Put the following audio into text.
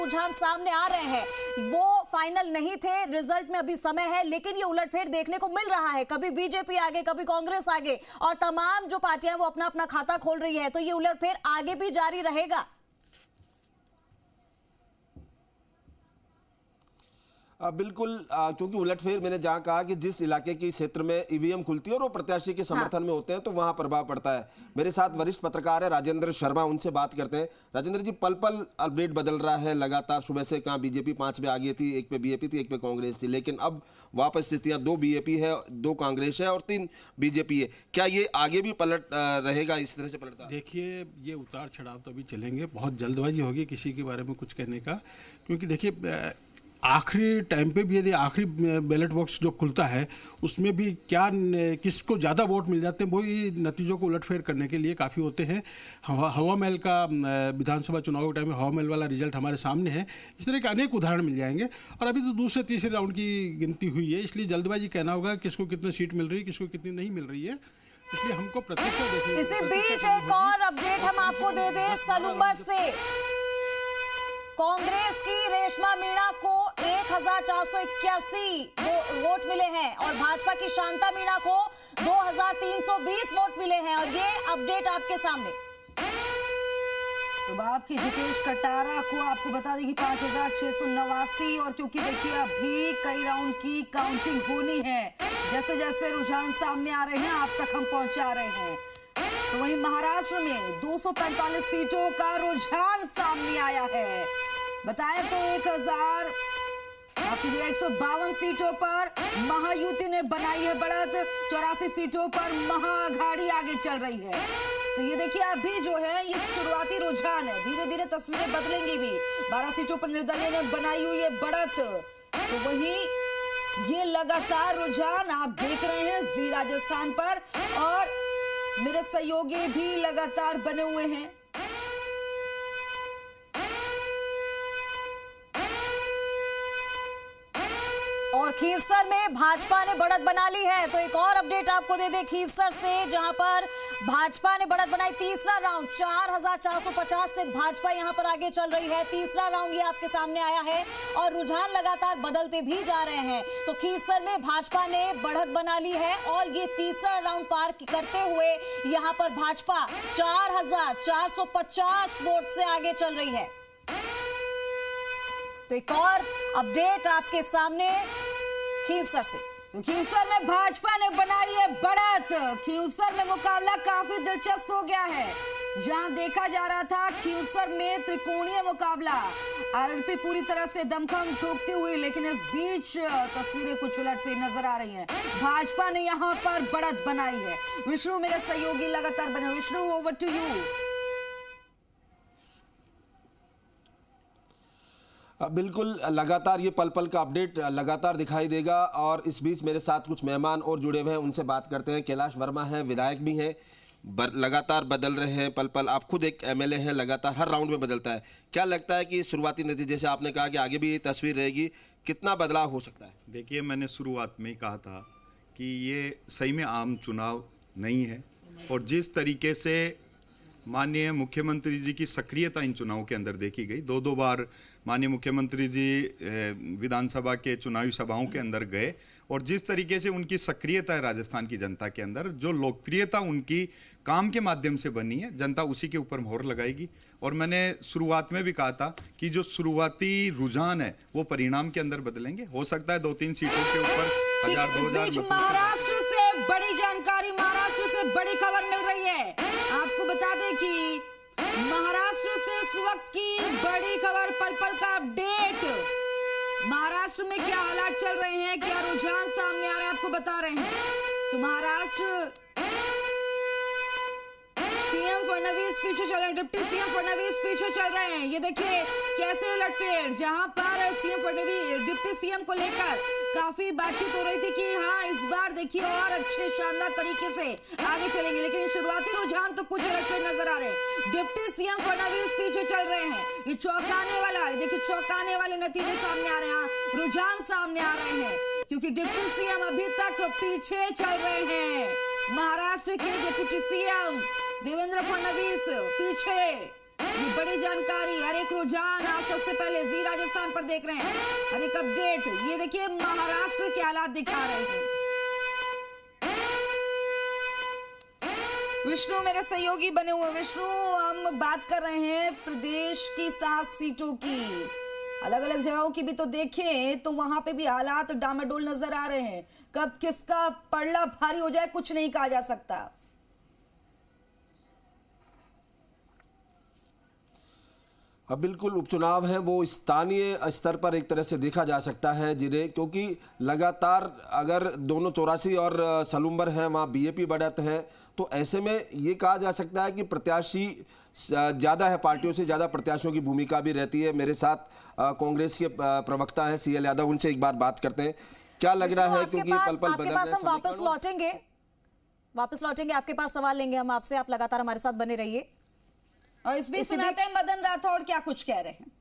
रुझान सामने आ रहे हैं वो फाइनल नहीं थे, रिजल्ट में अभी समय है, लेकिन ये उलटफेर देखने को मिल रहा है। कभी बीजेपी आगे, कभी कांग्रेस आगे, और तमाम जो पार्टियां वो अपना अपना खाता खोल रही है, तो ये उलटफेर आगे भी जारी रहेगा। बिल्कुल, क्योंकि उलटफेर मैंने जहां कहा कि जिस इलाके की क्षेत्र में ईवीएम खुलती है और वो प्रत्याशी के समर्थन में होते हैं तो वहां प्रभाव पड़ता है। मेरे साथ वरिष्ठ पत्रकार है राजेंद्र शर्मा, उनसे बात करते हैं। राजेंद्र जी, पल पल अपडेट बदल रहा है लगातार। सुबह से कहाँ बीजेपी 5 पे आगे थी, 1 पे बीजेपी थी, 1 पे कांग्रेस थी, लेकिन अब वापस स्थितियां 2 बीजेपी है, 2 कांग्रेस है और 3 बीजेपी है। क्या ये आगे भी पलट रहेगा, इस तरह से पलटता? देखिए, ये उतार चढ़ाव तो अभी चलेंगे, बहुत जल्दबाजी होगी किसी के बारे में कुछ कहने का, क्योंकि देखिए आखिरी टाइम पे भी यदि आखिरी बैलेट बॉक्स जो खुलता है उसमें भी क्या किसको ज़्यादा वोट मिल जाते हैं वही नतीजों को उलटफेर करने के लिए काफ़ी होते हैं। हवा महल का विधानसभा चुनाव के टाइम में हवा महल वाला रिजल्ट हमारे सामने है। इस तरह के अनेक उदाहरण मिल जाएंगे और अभी तो दूसरे तीसरे राउंड की गिनती हुई है, इसलिए जल्दबाजी कहना होगा किसको कितनी सीट मिल रही है, किसको कितनी नहीं मिल रही है, इसलिए हमको प्रत्यक्ष देखना। इसी बीच एक और अपडेट हम आपको दे दें सलूम्बर से। कांग्रेस की रेशमा मीणा को 1481 वोट मिले हैं और भाजपा की शांता मीणा को 2320 वोट मिले हैं, और ये अपडेट आपके सामने। तो आपकी जितेश कटारा को आपको बता दें कि 5689, और क्योंकि देखिए अभी कई राउंड की काउंटिंग होनी है, जैसे जैसे रुझान सामने आ रहे हैं आप तक हम पहुंचा रहे हैं। तो वहीं महाराष्ट्र में 245 सीटों का रुझान सामने आया है। बताएं तो 152 सीटों पर महायुति ने बनाई है बढ़त, 84 सीटों पर महाअघाड़ी आगे चल रही है। तो ये देखिए अभी जो है ये शुरुआती रुझान है, धीरे धीरे तस्वीरें बदलेंगी भी। 12 सीटों पर निर्दलीय ने बनाई हुई है बढ़त, तो वही ये लगातार रुझान आप देख रहे हैं जी राजस्थान पर, और मेरे सहयोगी भी लगातार बने हुए हैं। और खीवसर में भाजपा ने बढ़त बना ली है, तो एक और अपडेट आपको दे दे खीवसर से, जहां पर भाजपा ने बढ़त बनाई। तीसरा राउंड 4450 से भाजपा यहां पर आगे चल रही है। तीसरा राउंड ये आपके सामने आया है और रुझान लगातार बदलते भी जा रहे हैं। तो खीवसर में भाजपा ने बढ़त बना ली है और ये तीसरा राउंड पार करते हुए यहां पर भाजपा 4450 वोट से आगे चल रही है। तो एक और अपडेट आपके सामने खीवसर से। खीवसर में भाजपा ने बनाई है बढ़त। खीवसर में मुकाबला काफी दिलचस्प हो गया है, जहां देखा जा रहा था खीवसर में त्रिकोणीय मुकाबला, आरएलपी पूरी तरह से दमखम ठोकती हुई, लेकिन इस बीच तस्वीरें कुछ उलटफेर नजर आ रही हैं। भाजपा ने यहां पर बढ़त बनाई है। विष्णु मेरे सहयोगी लगातार बने। Vishnu, over to you. बिल्कुल, लगातार ये पल पल का अपडेट लगातार दिखाई देगा, और इस बीच मेरे साथ कुछ मेहमान और जुड़े हुए हैं, उनसे बात करते हैं। कैलाश वर्मा हैं, विधायक भी हैं, लगातार बदल रहे हैं पल पल। आप खुद एक एमएलए हैं, लगातार हर राउंड में बदलता है। क्या लगता है कि शुरुआती नतीजे, जैसे आपने कहा कि आगे भी ये तस्वीर रहेगी, कितना बदलाव हो सकता है? देखिए, मैंने शुरुआत में ही कहा था कि ये सही में आम चुनाव नहीं है, और जिस तरीके से माननीय मुख्यमंत्री जी की सक्रियता इन चुनावों के अंदर देखी गई, 2 बार माननीय मुख्यमंत्री जी विधानसभा के चुनावी सभाओं के अंदर गए, और जिस तरीके से उनकी सक्रियता है राजस्थान की जनता के अंदर, जो लोकप्रियता उनकी काम के माध्यम से बनी है, जनता उसी के ऊपर मोहर लगाएगी। और मैंने शुरुआत में भी कहा था कि जो शुरुआती रुझान है वो परिणाम के अंदर बदलेंगे। हो सकता है 2-3 सीटों के ऊपर 1000-2000। महाराष्ट्र से बड़ी जानकारी, महाराष्ट्र से बड़ी खबर मिल रही है। आपको बता दें कि महाराष्ट्र से इस वक्त की बड़ी खबर, पल पल का अपडेट। महाराष्ट्र में क्या हालात चल रहे हैं, क्या रुझान सामने आ रहे हैं, आपको बता रहे हैं। तो महाराष्ट्र सीएम फडणवीस पीछे चल रहे हैं, डिप्टी सीएम फडणवीस पीछे चल रहे हैं। ये देखिए कैसे उलटफेर, जहां पर सीएम फडणवीस डिप्टी सीएम को लेकर काफी बातचीत हो रही थी कि हाँ इस बार देखिए और अच्छे शानदार तरीके से आगे चलेंगे, लेकिन शुरुआती रुझान तो कुछ उलटफेर नजर आ रहे हैं। डिप्टी सीएम फडणवीस पीछे चल रहे हैं। ये चौंकाने वाला है, देखिए चौंकाने वाले नतीजे सामने आ रहे हैं, रुझान सामने आ रहे हैं, क्योंकि डिप्टी सीएम अभी तक पीछे चल रहे हैं। महाराष्ट्र के डिप्टी सीएम देवेंद्र फडणवीस पीछे ये बड़ी जानकारी, हर एक रुझान आप सबसे पहले जी राजस्थान पर देख रहे हैं, हर एक अपडेट। ये देखिए महाराष्ट्र के हालात दिखा रहे हैं। विष्णु मेरे सहयोगी बने हुए। विष्णु, हम बात कर रहे हैं प्रदेश की 7 सीटों की, अलग अलग जगहों की भी तो देखें तो वहां पे भी हालात डामाडोल नजर आ रहे हैं। कब किसका पलड़ा भारी हो जाए कुछ नहीं कहा जा सकता। अब बिल्कुल उपचुनाव है वो स्थानीय स्तर पर एक तरह से देखा जा सकता है जिन्हें, क्योंकि लगातार अगर दोनों 84 और सलूम्बर हैं, वहाँ बीजेपी बढ़त है, तो ऐसे में ये कहा जा सकता है कि प्रत्याशी ज़्यादा है, पार्टियों से ज़्यादा प्रत्याशियों की भूमिका भी रहती है। मेरे साथ कांग्रेस के प्रवक्ता हैं CL यादव, उनसे एक बार बात करते हैं। क्या लग रहा है, क्योंकि पल पल बदल रहे हैं। हम वापस लौटेंगे आपके पास, सवाल लेंगे हम आपसे, आप लगातार हमारे साथ बने रहिए। और इस बीच सुनाते हैं मदन राठौड़ क्या कुछ कह रहे हैं।